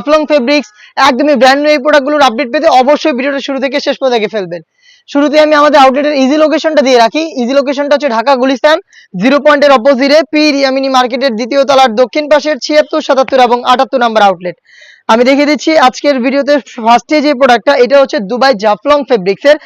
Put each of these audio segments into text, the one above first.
Jaflong fabrics একদমই brand new এই প্রোডাক্টগুলোর update পেতে অবশ্যই ভিডিওটা শুরু থেকে শেষ পর্যন্ত দেখে ফেলবেন। শুরুতে আমি আমাদের আউটলেটের ইজি লোকেশনটা দিয়ে রাখি। ইজি লোকেশনটা হচ্ছে ঢাকা গুলিস্তান 0 পয়েন্টের অপোজিটে পি রিয়ামিনি মার্কেটের দ্বিতীয় তলার দক্ষিণ পাশের 76, 77 এবং 78 নাম্বার আউটলেট। আমি দেখিয়ে দিচ্ছি আজকের ভিডিওতে ফার্স্টে যে প্রোডাক্টটা, এটা হচ্ছে দুবাই জাফলং ফেব্রিক্সের।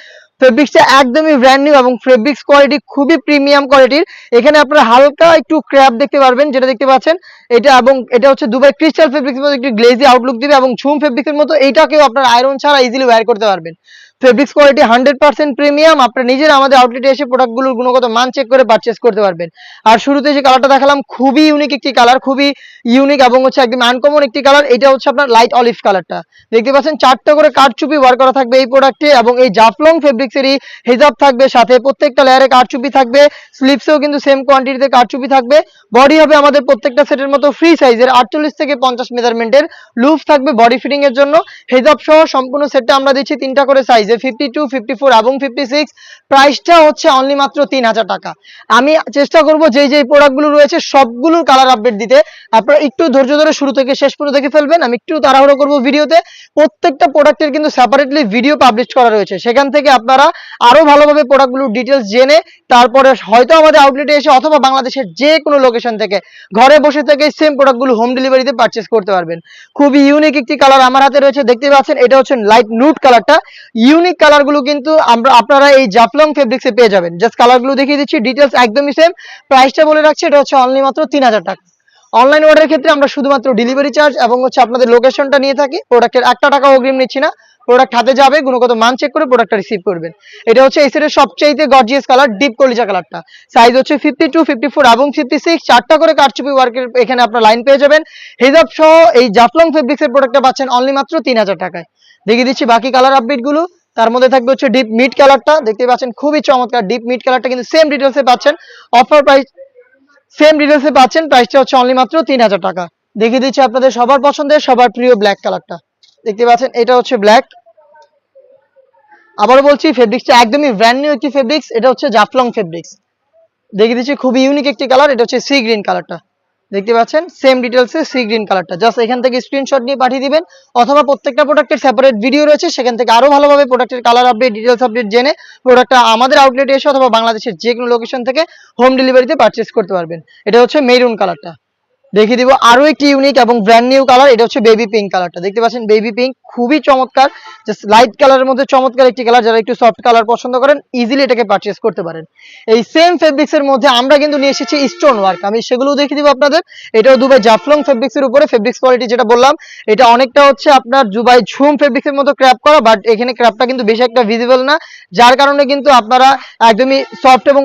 ফেব্রিক্সটা একদমই ব্র্যান্ড নিউ এবং ফেব্রিক্স কোয়ালিটি খুবই প্রিমিয়াম কোয়ালিটির। এখানে আপনারা হালকা একটু ক্র্যাপ দেখতে পারবেন, যেটা দেখতে পাচ্ছেন এটা, এবং এটা হচ্ছে দুবাই ক্রিস্টাল ফেব্রিক্সের মতো একটু গ্লেজি আউটলুক দিবে এবং ঝুম ফেব্রিক্সের মতো এইটাকেও আপনারা আয়রন ছাড়া ইজিলি ওয়্যার করতে পারবেন। Fabrics quality 100% premium. আপনারা নিজেরা আমাদের আউটলেটে এসে প্রোডাক্টগুলোর গুণগত মান চেক করে পারচেজ করতে পারবেন। আর শুরুতে যে কালারটা দেখালাম খুবই ইউনিক একটি কালার, খুবই ইউনিক এবং হচ্ছে একদম আনকমন একটি কালার। এটা হচ্ছে আপনার লাইট অলিভ কালারটা দেখতে পাচ্ছেন। 4টা করে কারচুপি ওয়ার করা থাকবে এই প্রোডাক্টে এবং এই জাফলং ফেব্রিক্সেরই হিজাব থাকবে সাথে, প্রত্যেকটা লেয়ারে কারচুপি থাকবে। স্লিপসেও কিন্তু সেম কোয়ান্টিটিতে কারচুপি থাকবে। বডি হবে আমাদের প্রত্যেকটা সেটের মতো ফ্রি সাইজের 48 থেকে 50 মেজারমেন্টের লুপ থাকবে বডি ফিটিং এর জন্য। হিজাব সহ সম্পূর্ণ সেটটা আমরা দিচ্ছি 3টা করে সাইজে 52, 54 এবং 56। প্রাইসটা হচ্ছে অনলি মাত্র 3000 টাকা। আমি চেষ্টা করব যে প্রোডাক্টগুলো রয়েছে সবগুলোর কালার আপডেট দিতে। আপনারা একটু ধৈর্য ধরে শুরু থেকে শেষ পর্যন্ত দেখে ফেলবেন। আমি একটু তাড়াহুড়ো করব ভিডিওতে। প্রত্যেকটা প্রোডাক্টের কিন্তু সেপারেটলি ভিডিও পাবলিশ করা রয়েছে, সেখান থেকে আপনারা আরো ভালোভাবে প্রোডাক্টগুলোর ডিটেলস জেনে তারপরে হয়তো আমাদের আউটলেটে এসে অথবা বাংলাদেশের যে কোনো লোকেশন থেকে ঘরে বসে থেকে সেম প্রোডাক্টগুলো হোম ডেলিভারিতে পারচেজ করতে পারবেন। খুবই ইউনিক একটি কালার আমার হাতে রয়েছে, দেখতে পাচ্ছেন এটা হচ্ছে লাইট নুড কালারটা। ইউনিক কালারগুলো কিন্তু আপনারা এই জাফলং ফেব্রিক্সে পেয়ে যাবেন। জাস্ট কালারগুলো দেখিয়ে দিচ্ছি, ডিটেলস একদমই সেম। প্রাইসটা বলে রাখছি, এটা হচ্ছে অনলি মাত্র 3000 টাকা। অনলাইন অর্ডারের ক্ষেত্রে আমরা শুধুমাত্র ডেলিভারি চার্জ এবং হচ্ছে আপনাদের লোকেশনটা নিয়ে থাকি। প্রোডাক্টের 1 টাকা অগ্রিম নিচ্ছি না। প্রোডাক্ট হাতে যাবে, গুণগত মান চেক করে প্রোডাক্টটা রিসিভ করবেন। এটা হচ্ছে এই সেটের সবচেয়ে গর্জিয়াস কালার, ডিপ কলিজা কালারটা। সাইজ হচ্ছে 52, 54 এবং 56। 4টা করে কারচুপি ওয়ার্কের এখানে আপনার লাইন পেয়ে যাবেন। হিজাব সহ এই জাফলং ফেব্রিক্সের প্রোডাক্টটা পাচ্ছেন অনলি মাত্র 3000 টাকায়। দেখিয়ে দিচ্ছি বাকি কালার আপডেট গুলো। তার মধ্যে থাকবে হচ্ছে ডিপ মিড কালারটা, দেখতে পাচ্ছেন খুবই চমৎকার ডিপ মিড কালারটা, কিন্তু সেম ডিটেলসে পাচ্ছেন। অফার প্রাইস সেম ডিটেলসে পাচ্ছেন। প্রাইসটা হচ্ছে অনলি মাত্র 3000 টাকা। দেখিয়ে দিচ্ছি আপনাদের সবার পছন্দের সবার প্রিয় ব্ল্যাক কালারটা, দেখতে পাচ্ছেন এটা হচ্ছে ব্ল্যাক। আবারও বলছি ফেব্রিক্সটা একদমই ব্র্যান্ড নিউ একটি ফেব্রিক্স। এটা হচ্ছে জাফলং ফেব্রিক্স। দেখিয়ে দিচ্ছি খুবই ইউনিক একটি কালার, এটা হচ্ছে সি গ্রিন কালারটা, দেখতে পাচ্ছেন সেম ডিটেলসে সি গ্রিন কালারটা। জাস্ট এখান থেকে স্ক্রিনশট নিয়ে পাঠিয়ে দিবেন, অথবা প্রত্যেকটা প্রোডাক্টের সেপারেট ভিডিও রয়েছে, সেখান থেকে আরো ভালোভাবে প্রোডাক্টের কালার আপডেট ডিটেলস আপডেট জেনে প্রোডাক্টটা আমাদের আউটলেটে এসে অথবা বাংলাদেশের যে কোনো লোকেশন থেকে হোম ডেলিভারিতে পারচেজ করতে পারবেন। এটা হচ্ছে মেরুন কালারটা। দেখিয়ে দিব আরো একটি ইউনিক এবং ব্র্যান্ড নিউ কালার, এটা হচ্ছে বেবি পিঙ্ক কালারটা, দেখতে পাচ্ছেন বেবি পিঙ্ক খুবই চমৎকার। জাস্ট লাইট কালারের মধ্যে চমৎকার একটি কালার। যারা একটু সফট কালার পছন্দ করেন ইজিলি এটাকে পারচেজ করতে পারেন। এই সেম ফেব্রিক্স এর মধ্যে আমরা কিন্তু নিয়ে এসেছি স্টোন ওয়ার্ক, আমি সেগুলো দেখিয়ে দিব আপনাদের। এটাও দুবাই জাফলং ফেব্রিক্স এর উপরে। ফেব্রিক্স কোয়ালিটি যেটা বললাম, এটা অনেকটা হচ্ছে আপনার দুবাই ঝুম ফেব্রিক্স এর মতো ক্র্যাপ করা, বাট এখানে ক্র্যাপটা কিন্তু বেশি একটা ভিজিবল না, যার কারণে কিন্তু আপনারা একদমই সফট এবং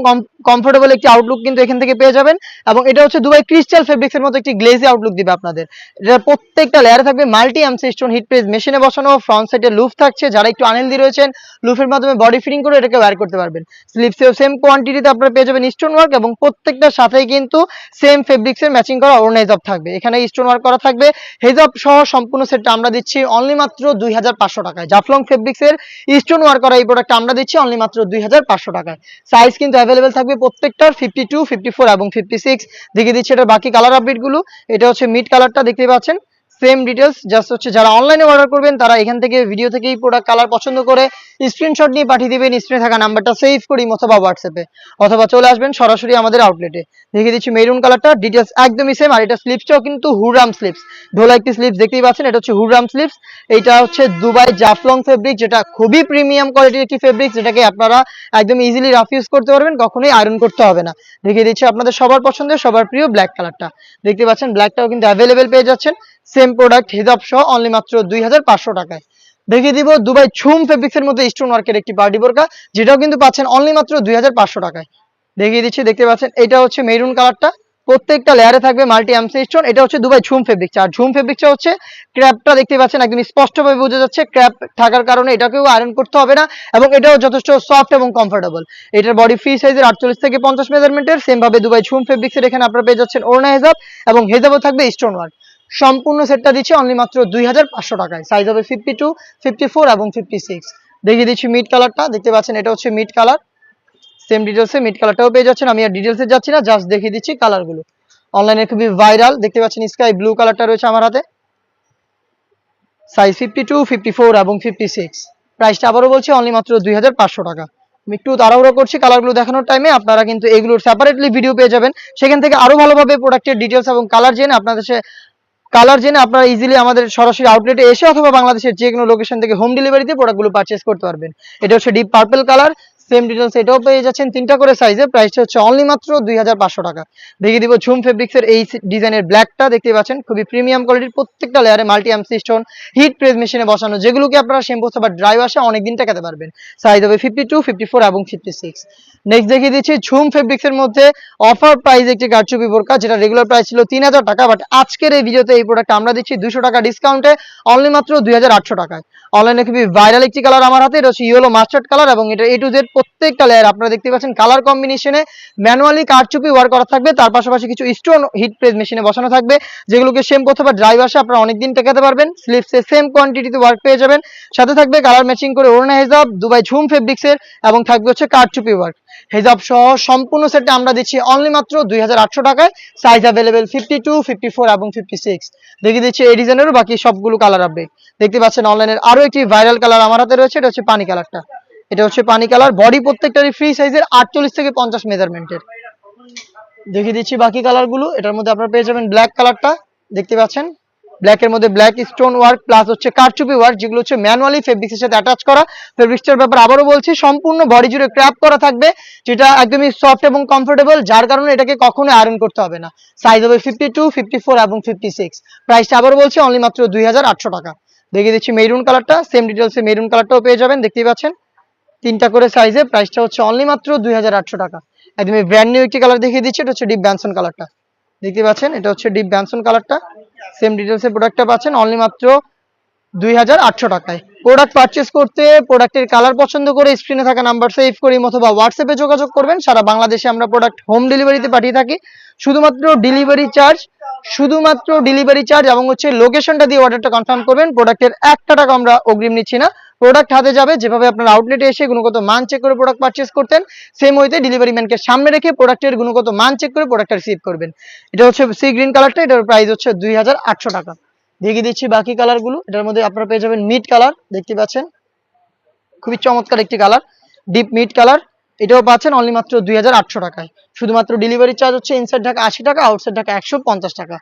কমফোর্টেবল একটি আউটলুক কিন্তু এখান থেকে পেয়ে যাবেন। এবং এটা হচ্ছে দুবাই ক্রিস্টাল ফেব্রিক্স এর মতো একটি গ্লেজি আউটলুক দিবে আপনাদের। এটা প্রত্যেকটা লেয়ারে থাকবে multi MC stone hit press মেশিনে বসানো। ফ্রন্ট সাইডে লুফ থাকছে, যারা একটু আনহেলদি রয়েছেন লুফের মাধ্যমে বডি ফিটিং করে এটাকে ওয়্যার করতে পারবেন। স্লিপসেও সেম কোয়ান্টিটিতে আপনারা পেয়ে যাবেন স্টোন ওয়ার্ক, এবং প্রত্যেকটার সাথেই কিন্তু সেম ফেব্রিক্স এর ম্যাচিং করা ওড়না হিজাব থাকবে। এখানে স্টোন ওয়ার্ক করা থাকবে। হিজাব সহ সম্পূর্ণ সেটটা আমরা দিচ্ছি অনলি মাত্র 2500 টাকায়। জাফলং ফেব্রিক্স এর স্টোন ওয়ার্ক করা এই প্রোডাক্টটা আমরা দিচ্ছি অনলি মাত্র 2500 টাকায়। সাইজ কিন্তু অ্যাভেলেবেল থাকবে প্রত্যেকটার 52, 54 এবং 56। দেখিয়ে দিচ্ছি এটার বাকি কালার আপডেট গুলো। এটা হচ্ছে মিড কালারটা, দেখতে পাচ্ছেন সেম ডিটেলস। জাস্ট হচ্ছে যারা অনলাইনে অর্ডার করবেন তারা এখান থেকে ভিডিও থেকেই প্রোডাক্ট কালার পছন্দ করে স্ক্রিনশট নিয়ে পাঠিয়ে দিবেন স্ক্রিনে থাকা নাম্বারটা সেভ করি অথবা হোয়াটসঅ্যাপে, অথবা চলে আসবেন সরাসরি আমাদের আউটলেটে। দেখিয়ে দিচ্ছি মেরুন কালারটা, ডিটেলস একদমই সেম। আর এটা স্লিপসটাও কিন্তু হুররাম স্লিপস, ঢোলা একটি স্লিপস দেখতেই পাচ্ছেন, এটা হচ্ছে হুররাম স্লিপস। এটা হচ্ছে দুবাই জাফলং ফেব্রিক, যেটা খুবই প্রিমিয়াম কোয়ালিটির একটি ফেব্রিক, যেটাকে আপনারা একদম ইজিলি রাফ ইউজ করতে পারবেন, কখনোই আয়রন করতে হবে না। দেখিয়ে দিচ্ছি আপনাদের সবার পছন্দের সবার প্রিয় ব্ল্যাক কালারটা, দেখতে পাচ্ছেন ব্ল্যাকটাও কিন্তু অ্যাভেলেবেল পেয়ে যাচ্ছেন। সেম প্রোডাক্ট হিজাব সহ অনলি মাত্র 2500 টাকায়। দেখিয়ে দিব দুবাই ঝুম ফেব্রিক্স এর মধ্যে স্টোন ওয়ার্কের একটি পার্টি বোরকা, যেটাও কিন্তু পাচ্ছেন অনলি মাত্র 2500 টাকায়। দেখিয়ে দিচ্ছি, দেখতে পাচ্ছেন এটা হচ্ছে মেরুন কালারটা, প্রত্যেকটা লেয়ারে থাকবে মাল্টি এমসি স্টোন। এটা হচ্ছে দুবাই ঝুম ফেব্রিক্স। আর ঝুম ফেব্রিক্সটা হচ্ছে ক্র্যাপটা দেখতে পাচ্ছেন একদম স্পষ্টভাবে বোঝা যাচ্ছে ক্র্যাপ থাকার কারণে এটাকেও আয়রন করতে হবে না, এবং এটাও যথেষ্ট সফট এবং কমফোর্টেবল। এটার বডি ফ্রি সাইজের 48 থেকে 50 মেজারমেন্টের। সেম ভাবে দুবাই ঝুম ফেব্রিক্স এর এখানে আপনারা পেয়ে যাচ্ছেন ওড়না হিজাব, এবং হিজাবও থাকবে স্টোন ওয়ার্ক। সম্পূর্ণ সেটটা দিচ্ছি অনলি মাত্র 2500 টাকায়। সাইজ হবে 52, 54 এবং 56। দেখিয়ে দিচ্ছি মিড কালারটা, দেখতে পাচ্ছেন এটা হচ্ছে মিড কালার। সেম ডিটেলসে মিড কালারটাও পেয়ে যাচ্ছেন। আমি আর ডিটেলসে যাচ্ছি না, জাস্ট দেখিয়ে দিচ্ছি কালারগুলো। অনলাইনে খুবই ভাইরাল, দেখতে পাচ্ছেন স্কাই ব্লু কালারটা রয়েছে আমার হাতে। সাইজ 52, 54 এবং 56। প্রাইসটা আবারও বলছি অনলি মাত্র 2500 টাকা। আমি একটু তাড়াহুড়ো করছি কালারগুলো দেখানোর টাইমে, আপনারা কিন্তু এগুলোর সেপারেটলি ভিডিও পেয়ে যাবেন, সেখান থেকে আরো ভালোভাবে প্রোডাক্টের ডিটেলস এবং কালার জেনে আপনারা ইজিলি আমাদের সরাসরি আউটলেটে এসে অথবা বাংলাদেশের যে কোনো লোকেশন থেকে হোম ডেলিভারিতে প্রোডাক্টগুলো পারচেজ করতে পারবেন। এটা হচ্ছে deep purple colour, same details এটাও পেয়ে যাচ্ছেন 3টা করে সাইজে। প্রাইসটা হচ্ছে অনলি মাত্র 2500 টাকা। দেখিয়ে দিব ঝুম ফেব্রিক্সের এই ডিজাইনের ব্ল্যাকটা, দেখতে পাচ্ছেন খুবই প্রিমিয়াম কোয়ালিটির, প্রত্যেকটা লেয়ারে multi MC stone hit press মেশিনে বসানো, যেগুলোকে আপনারা শ্যাম্পু অথবা ড্রাই ওয়াশে অনেকদিন টেকাতে পারবেন। সাইজ হবে 52, 54 এবং 56। নেক্সট দেখিয়ে দিচ্ছি ঝুম ফেব্রিক্সের মধ্যে অফার প্রাইস একটি কারচুপি বোরকা, যেটা রেগুলার প্রাইস ছিল 3000 টাকা, বাট আজকের এই ভিডিওতে এই প্রোডাক্ট আমরা দিচ্ছি 200 টাকা ডিসকাউন্টে অনলি মাত্র 2800 টাকায়। অনলাইনে খুবই ভাইরাল একটি কালার আমার হাতে, এটা হচ্ছে ইয়েলো মাস্টার্ড কালার এবং এটা A to Z প্রত্যেকটা লেয়ার আপনারা দেখতে পাচ্ছেন কালার কম্বিনেশনে ম্যানুয়ালি কারচুপি ওয়ার্ক করা থাকবে, তার পাশাপাশি কিছু স্টোন হিট প্রেস মেশিনে বসানো থাকবে, যেগুলোকে শ্যাম্পু অথবা ড্রাই ওয়াশে আপনারা অনেকদিন টেকাতে পারবেন। স্লিভসে সেম কোয়ান্টিটিতে ওয়ার্ক পেয়ে যাবেন, সাথে থাকবে কালার ম্যাচিং করে ওড়না হেজাব দুবাই ঝুম ফেব্রিক্সের এবং থাকবে হচ্ছে কারচুপি ওয়ার্ক। হেজাব সহ সম্পূর্ণ সেটটা আমরা দিচ্ছি অনলি মাত্র 2800 টাকায়। সাইজ অ্যাভেলেবেল 52, 54 এবং 56। দেখিয়ে দিচ্ছি এই ডিজাইনেরও বাকি সবগুলো কালার আপডেট। দেখতে পাচ্ছেন অনলাইনের আরো একটি ভাইরাল কালার আমার হাতে রয়েছে, এটা হচ্ছে পানি কালারটা। এটা হচ্ছে পানি কালার, বডি প্রত্যেকটারই ফ্রি সাইজের 48 থেকে 50 মেজারমেন্টের। দেখিয়ে দিচ্ছি বাকি কালারগুলো। এটার মধ্যে আপনারা পেয়ে যাবেন ব্ল্যাক কালারটা, দেখতে পাচ্ছেন ব্ল্যাকের মধ্যে ব্ল্যাক স্টোন ওয়ার্ক প্লাস হচ্ছে কারচুপি ওয়ার্ক, যেগুলো হচ্ছে ম্যানুয়ালি ফেব্রিক্সের সাথে অ্যাটাচ করা। ফেব্রিক্সটার ব্যাপার আবারও বলছি, সম্পূর্ণ বডি জুড়ে ক্র্যাপ করা থাকবে, যেটা একদমই সফট এবং কমফোর্টেবল, যার কারণে এটাকে কখনো আয়রন করতে হবে না। সাইজ হবে 52, 54 এবং 56। প্রাইসটা আবারও বলছি অনলি মাত্র 2800 টাকা। দেখিয়ে দিচ্ছি মেরুন কালারটা, সেম ডিটেলসে মেরুন কালারটাও পেয়ে যাবেন, দেখতেই পাচ্ছেন 3টা করে সাইজে। প্রাইসটা হচ্ছে অনলি মাত্র 2800 টাকা। একদমই ব্র্যান্ড নিউ একটি কালার দেখিয়ে দিচ্ছি, এটা হচ্ছে ডিপ ব্যানসন কালারটা, দেখতে পাচ্ছেন এটা হচ্ছে ডিপ ব্যানসন কালারটা। সেম ডিটেলসে প্রোডাক্টটা পাচ্ছেন অনলি মাত্র 2800 টাকায়। প্রোডাক্ট পারচেজ করতে প্রোডাক্টের কালার পছন্দ করে স্ক্রিনে থাকা নাম্বার সেভ করি অথবা হোয়াটসঅ্যাপে যোগাযোগ করবেন। সারা বাংলাদেশে আমরা প্রোডাক্ট হোম ডেলিভারিতে পাঠিয়ে থাকি। শুধুমাত্র ডেলিভারি চার্জ এবং হচ্ছে লোকেশনটা দিয়ে অর্ডারটা কনফার্ম করবেন। প্রোডাক্টের 1 টাকা আমরা অগ্রিম নিচ্ছি না, প্রোডাক্ট হাতে যাবে। যেভাবে আপনার আউটলেটে এসে গুণগত মান চেক করে প্রোডাক্ট পারচেজ করতেন, সেম ওয়েতে ডেলিভারি ম্যানকে সামনে রেখে প্রোডাক্টের গুণগত মান চেক করে প্রোডাক্টটা রিসিভ করবেন। এটা হচ্ছে সি গ্রিন কালারটা, এটার প্রাইস হচ্ছে 2800 টাকা। দেখিয়ে দিচ্ছি বাকি কালারগুলো। এটার মধ্যে আপনারা পেয়ে যাবেন মিড কালার, দেখতে পাচ্ছেন খুবই চমৎকার একটি কালার, ডিপ মিড কালার। এটাও পাচ্ছেন অনলি মাত্র 2800 টাকায়। শুধুমাত্র ডেলিভারি চার্জ হচ্ছে ইনসাইড ঢাকা 80 টাকা, আউটসাইড ঢাকা 150 টাকা।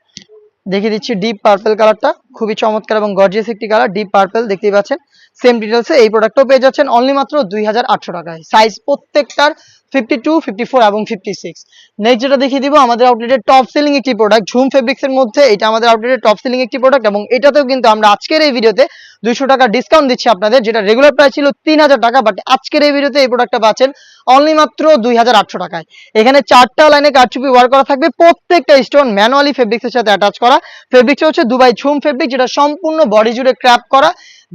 দেখিয়ে দিচ্ছি ডিপ পার্পল কালারটা, খুবই চমৎকার এবং গর্জিয়াস একটি কালার, ডিপ পার্পল দেখতেই পাচ্ছেন। সেম ডিটেলসে এই প্রোডাক্টও পেয়ে যাচ্ছেন অনলি মাত্র 2800 টাকায়। সাইজ প্রত্যেকটার 52, 54 এবং 56। নেক্সট যেটা দেখিয়ে দিব আমাদের আউটলেটের টপ সেলিং একটি প্রোডাক্ট ঝুম ফেব্রিক্সের মধ্যে, এটা আমাদের আউটলেটের টপ সেলিং একটি প্রোডাক্ট এবং এটাতেও কিন্তু আমরা আজকের এই ভিডিওতে 200 টাকা ডিসকাউন্ট দিচ্ছি আপনাদের, যেটা রেগুলার প্রাইস ছিল 3000 টাকা, বাট আজকের এই ভিডিওতে এই প্রোডাক্টটা পাচ্ছেন অনলি মাত্র 2800 টাকায়। এখানে 4টা লাইনে কারচুপি ওয়ার্ক করা থাকবে, প্রত্যেকটা স্টোন ম্যানুয়ালি ফেব্রিক্সের সাথে অ্যাটাচ করা। ফেব্রিক্স হচ্ছে দুবাই ঝুম ফেব্রিক, যেটা সম্পূর্ণ বডি জুড়ে ক্র্যাপ করা,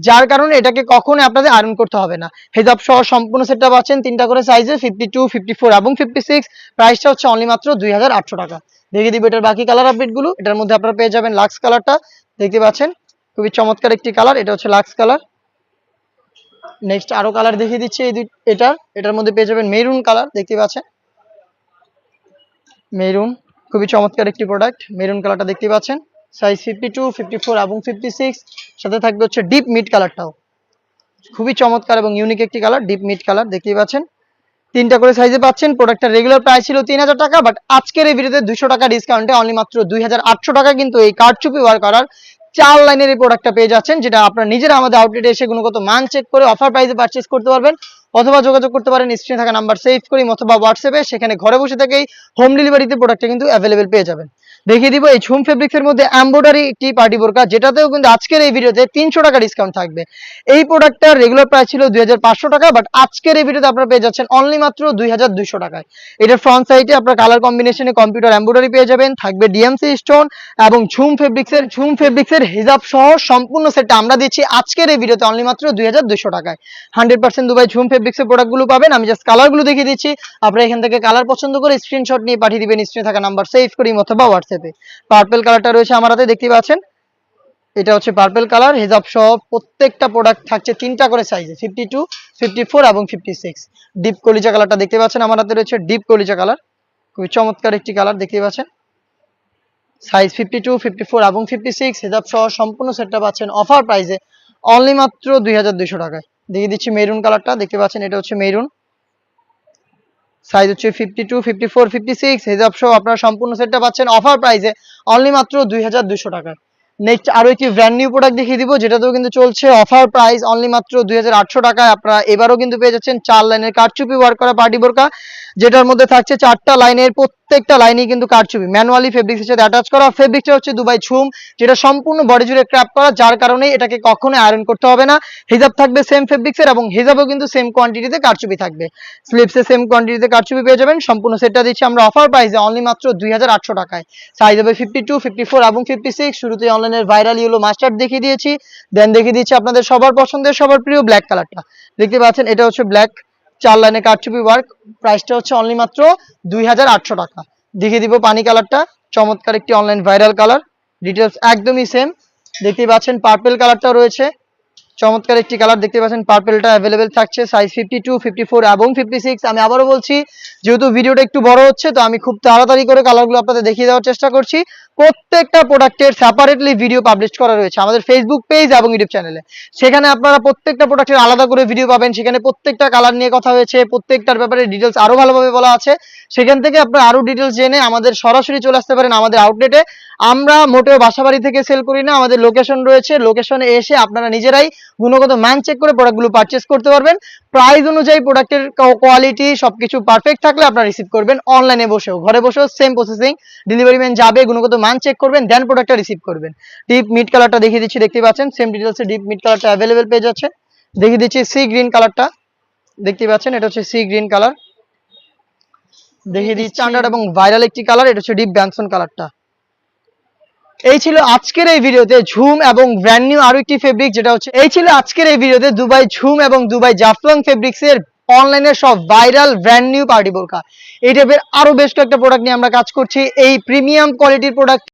যার কারণে এটাকে কখনোই আপনাদের আয়রন করতে হবে না। হেজাব সহ সম্পূর্ণ সেটটা পাচ্ছেন 3টা করে সাইজে 52, 54 এবং 56। প্রাইসটা হচ্ছে অনলি মাত্র 2800 টাকা। দেখিয়ে দিব এটার বাকি কালার আপডেট গুলো। এটার মধ্যে আপনারা পেয়ে যাবেন লাক্স কালারটা, দেখতে পাচ্ছেন খুবই চমৎকার একটি কালার, এটা হচ্ছে লাক্স কালার। নেক্সট আরো কালার দেখিয়ে দিচ্ছি এটার মধ্যে পেয়ে যাবেন মেরুন কালার, দেখতে পাচ্ছেন মেরুন, খুবই চমৎকার একটি প্রোডাক্ট। মেরুন কালারটা দেখতে পাচ্ছেন, সাইজ 52, 54 এবং 56। সাথে থাকবে হচ্ছে ডিপ মিড কালারটাও, খুবই চমৎকার এবং ইউনিক একটি কালার, ডিপ মিড কালার দেখতেই পাচ্ছেন। 3টা করে সাইজে পাচ্ছেন। প্রোডাক্টটা রেগুলার প্রাইস ছিল 3000 টাকা, বাট আজকের এই ভিডিওতে 200 টাকা ডিসকাউন্টে অনলি মাত্র 2800 টাকা কিন্তু এই কারচুপি ওয়ার্ক করার 4 লাইনের এই প্রোডাক্টটা পেয়ে যাচ্ছেন, যেটা আপনারা নিজেরা আমাদের আউটলেটে এসে গুণগত মান চেক করে অফার প্রাইসে পারচেজ করতে পারবেন অথবা যোগাযোগ করতে পারেন স্ক্রিনে থাকা নাম্বার সেভ করি অথবা হোয়াটসঅ্যাপে, সেখানে ঘরে বসে থেকেই হোম ডেলিভারিতে প্রোডাক্টটা কিন্তু অ্যাভেলেবেল পেয়ে যাবেন। দেখিয়ে দিব এই ঝুম ফেব্রিক্সের মধ্যে এমব্রয়ডারি একটি পার্টি বোরকা, যেটাতেও কিন্তু আজকের এই ভিডিওতে 300 টাকা ডিসকাউন্ট থাকবে। এই প্রোডাক্টটার রেগুলার প্রাইস ছিল 2500 টাকা, বাট আজকের এই ভিডিওতে আপনারা পেয়ে যাচ্ছেন অনলি মাত্র 2200 টাকায়। এটার ফ্রন্ট সাইডে আপনারা কালার কম্বিনেশনে কম্পিউটার এমব্রয়ডারি পেয়ে যাবেন, থাকবে ডিএমসি স্টোন এবং ঝুম ফেব্রিক্সের হিজাব সহ সম্পূর্ণ সেটটা আমরা দিচ্ছি আজকের এই ভিডিওতে অনলি মাত্র 2200 টাকায়। 100% দুবাই ঝুম ফেব্রিক্সের প্রোডাক্টগুলো পাবেন। আমি জাস্ট কালারগুলো দেখিয়ে দিচ্ছি, আপনারা এখান থেকে কালার পছন্দ করে স্ক্রিনশট নিয়ে পাঠিয়ে দিবেন স্ক্রিনে থাকা নাম্বার সেভ করি অথবা হোয়াটসঅ্যাপে। পার্পল কালারটা রয়েছে আমার হাতে, দেখতে পাচ্ছেন এটা হচ্ছে পার্পল কালার। হেজাব সহ প্রত্যেকটা প্রোডাক্ট থাকছে 3টা করে সাইজে 52, 54 এবং 56। ডিপ কলিজা কালারটা দেখতে পাচ্ছেন আমার হাতে রয়েছে, ডিপ কলিজা কালার, খুবই চমৎকার একটি কালার দেখতে পাচ্ছেন। সাইজ 52, 54 এবং 56 হেজাব সহ সম্পূর্ণ সেটটা পাচ্ছেন অফার প্রাইসে অনলি মাত্র 2200 টাকায়। দেখিয়ে দিচ্ছি মেরুন কালারটা, দেখতে পাচ্ছেন এটা হচ্ছে মেরুন, সাইজ হচ্ছে 52, 54, 56 হেজাব সহ আপনারা সম্পূর্ণ সেটটা পাচ্ছেন অফার প্রাইসে অনলি মাত্র 2200 টাকায়। নেক্সট আরো একটি ব্র্যান্ড নিউ প্রোডাক্ট দেখিয়ে দিব, যেটাতেও কিন্তু চলছে অফার প্রাইস অনলি মাত্র 2800 টাকায়। আপনারা এবারও কিন্তু পেয়ে যাচ্ছেন 4 লাইনের কারচুপি ওয়ার্ক করা পার্টি বোরকা, যেটার মধ্যে থাকছে 4টা লাইনের, প্রত্যেকটা লাইনই কিন্তু কারচুপি ম্যানুয়ালি ফেব্রিক্সের সাথে অ্যাটাচ করা। ফেব্রিকটা হচ্ছে দুবাই ঝুম, যেটা সম্পূর্ণ বডি জুড়ে ক্র্যাপ করা, যার কারণে এটাকে কখনোই আয়রন করতে হবে না। হিজাব থাকবে সেম ফেব্রিক্সের এবং হিজাবও কিন্তু সেম কোয়ান্টিটিতে কারচুপি থাকবে, স্লিপসে সেম কোয়ান্টিটিতে কারচুপি পেয়ে যাবেন। সম্পূর্ণ সেটটা দিচ্ছি আমরা অফার প্রাইসে অনলি মাত্র 2800 টাকায়। সাইজ হবে 52, 54 এবং 56। শুরুতে অনলাইনের ভাইরাল ইয়েলো মাস্টার্ড দেখিয়ে দিয়েছি, দেন দেখিয়ে দিচ্ছি আপনাদের সবার পছন্দের সবার প্রিয় ব্ল্যাক কালারটা। দেখতে পাচ্ছেন এটা হচ্ছে ব্ল্যাক, 4 লাইনে কারচুপি ওয়ার্ক, প্রাইসটা হচ্ছে অনলি মাত্র 2800 টাকা। দেখিয়ে দিব পানি কালারটা, চমৎকার একটি অনলাইন ভাইরাল কালার, ডিটেলস একদমই সেম। দেখতে পাচ্ছেন পার্পল কালারটা রয়েছে, চমৎকার একটি কালার, দেখতে পাচ্ছেন পার্পলটা অ্যাভেলেবেল থাকছে সাইজ 52, 54 এবং 56। আমি আবারও বলছি, যেহেতু ভিডিওটা একটু বড় হচ্ছে, তো আমি খুব তাড়াতাড়ি করে কালারগুলো আপনাদের দেখিয়ে দেওয়ার চেষ্টা করছি। প্রত্যেকটা প্রোডাক্টের সেপারেটলি ভিডিও পাবলিশ করা রয়েছে আমাদের ফেসবুক পেজ এবং ইউটিউব চ্যানেলে, সেখানে আপনারা প্রত্যেকটা প্রোডাক্টের আলাদা করে ভিডিও পাবেন। সেখানে প্রত্যেকটা কালার নিয়ে কথা হয়েছে, প্রত্যেকটার ব্যাপারে ডিটেলস আরো ভালোভাবে বলা আছে। সেখান থেকে আপনারা আরো ডিটেলস জেনে আমাদের সরাসরি চলে আসতে পারেন আমাদের আউটলেটে। আমরা মোটেও বাসাবাড়ি থেকে সেল করি না, আমাদের লোকেশন রয়েছে, লোকেশনে এসে আপনারা নিজেরাই গুণগত মান চেক করে প্রোডাক্টগুলো পারচেস করতে পারবেন। প্রাইস অনুযায়ী প্রোডাক্টের কোয়ালিটি সবকিছু পারফেক্ট থাকলে আপনারা রিসিভ করবেন অনলাইনে বসেও, ঘরে বসেও সেম প্রসেসিং, ডেলিভারি ম্যান যাবে, গুণগত মান চেক করবেন, দেন প্রোডাক্টটা রিসিভ করবেন। ডিপ মিড কালারটা দেখিয়ে দিচ্ছি, দেখতে পাচ্ছেন সেম ডিটেলসে ডিপ মিড কালারটা অ্যাভেলেবেল পেয়ে যাচ্ছে। দেখিয়ে দিচ্ছি সি গ্রিন কালারটা, দেখতে পাচ্ছেন এটা হচ্ছে সি গ্রিন কালার। দেখিয়ে দিচ্ছি স্ট্যান্ডার্ড এবং ভাইরাল একটি কালার, এটা হচ্ছে ডিপ ব্যানসন কালারটা। এই ছিল আজকের এই ভিডিওতে ঝুম এবং ব্র্যান্ড নিউ আরো একটি ফেব্রিক, যেটা হচ্ছে এই ছিল আজকের এই ভিডিওতে দুবাই ঝুম এবং দুবাই জাফলং ফেব্রিক্স এর অনলাইনে সব ভাইরাল ব্র্যান্ড নিউ পার্টি বোরকা। এই টাইপের আরো বেশ কয়েকটা প্রোডাক্ট নিয়ে আমরা কাজ করছি। এই প্রিমিয়াম কোয়ালিটির প্রোডাক্ট